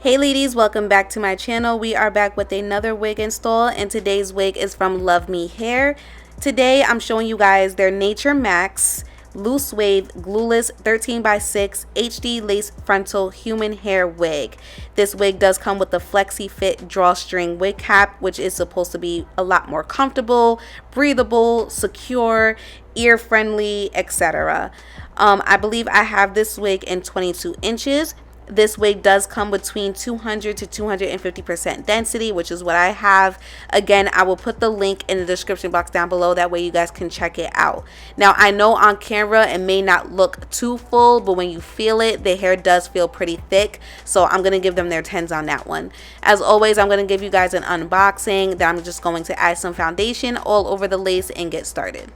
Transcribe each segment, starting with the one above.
Hey ladies, welcome back to my channel. We are back with another wig install, and today's wig is from Luvmehair. Today I'm showing you guys their Nature Max Loose Wave Glueless 13x6 HD Lace Frontal Human Hair Wig. This wig does come with the Flexi Fit Drawstring wig cap, which is supposed to be a lot more comfortable, breathable, secure, ear friendly, etc. I believe I have this wig in 22 inches. This wig does come between 200 to 250% density, which is what I have. Again, I will put the link in the description box down below. That way you guys can check it out. Now, I know on camera it may not look too full, but when you feel it, the hair does feel pretty thick. So I'm going to give them their 10s on that one. As always, I'm going to give you guys an unboxing. Then I'm just going to add some foundation all over the lace and get started.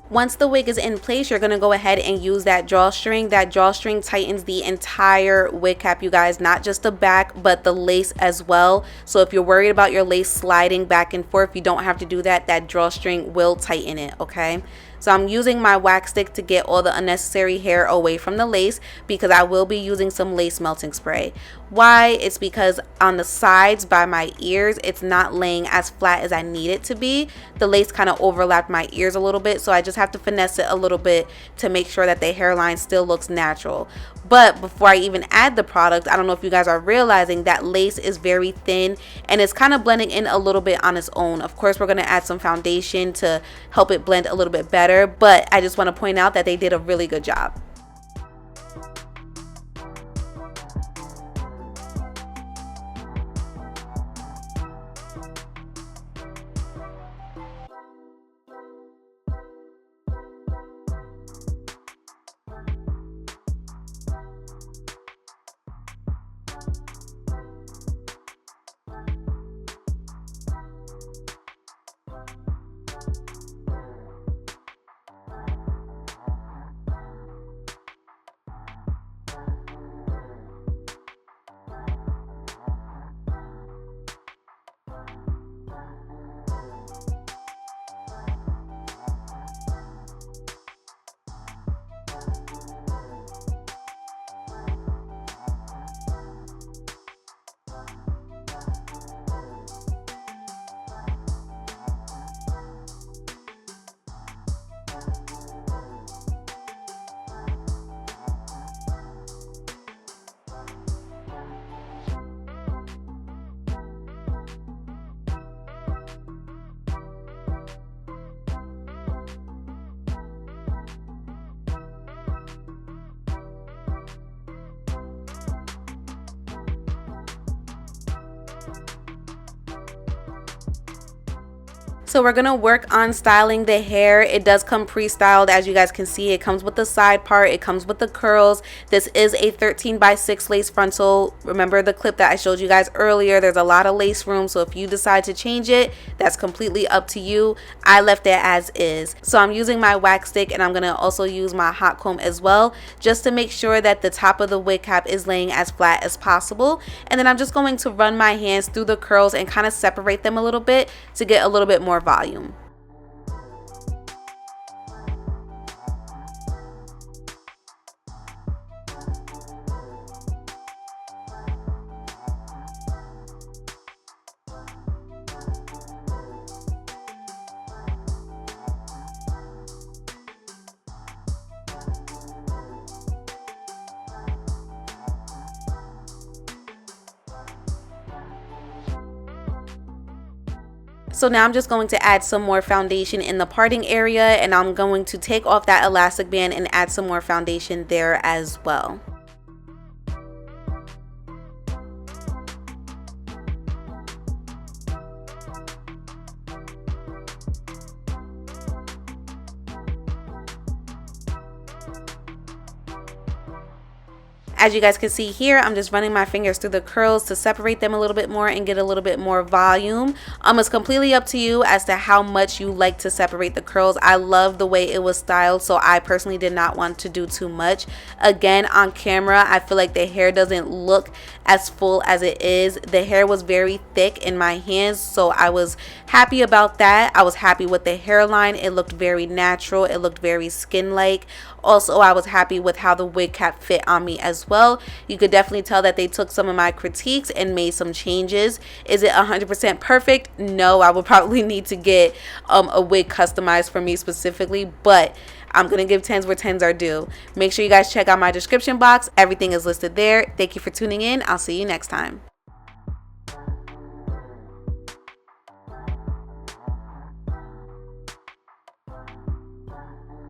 Once the wig is in place, you're going to go ahead and use that drawstring. That drawstring tightens the entire wig cap, you guys, not just the back, but the lace as well. So if you're worried about your lace sliding back and forth, you don't have to do that. That drawstring will tighten it, okay? So I'm using my wax stick to get all the unnecessary hair away from the lace because I will be using some lace melting spray. Why? It's because on the sides by my ears, it's not laying as flat as I need it to be. The lace kind of overlapped my ears a little bit, so I just have to finesse it a little bit to make sure that the hairline still looks natural. But before I even add the product, I don't know if you guys are realizing that lace is very thin and it's kind of blending in a little bit on its own. Of course, we're going to add some foundation to help it blend a little bit better, but I just want to point out that they did a really good job. So we're gonna work on styling the hair. It does come pre-styled, as you guys can see. It comes with the side part, it comes with the curls. This is a 13x6 lace frontal. Remember the clip that I showed you guys earlier, there's a lot of lace room, so if you decide to change it, that's completely up to you. I left it as is. So I'm using my wax stick, and I'm gonna also use my hot comb as well, just to make sure that the top of the wig cap is laying as flat as possible. And then I'm just going to run my hands through the curls and kind of separate them a little bit to get a little bit more volume. So now I'm just going to add some more foundation in the parting area, and I'm going to take off that elastic band and add some more foundation there as well. As you guys can see here, I'm just running my fingers through the curls to separate them a little bit more and get a little bit more volume. It's completely up to you as to how much you like to separate the curls. I love the way it was styled, so I personally did not want to do too much. Again, on camera, I feel like the hair doesn't look as full as it is. The hair was very thick in my hands, so I was happy about that. I was happy with the hairline. It looked very natural. It looked very skin-like. Also, I was happy with how the wig cap fit on me as well. You could definitely tell that they took some of my critiques and made some changes. Is it 100% perfect? No, I would probably need to get a wig customized for me specifically, but I'm going to give 10s where 10s are due. Make sure you guys check out my description box. Everything is listed there. Thank you for tuning in. I'll see you next time.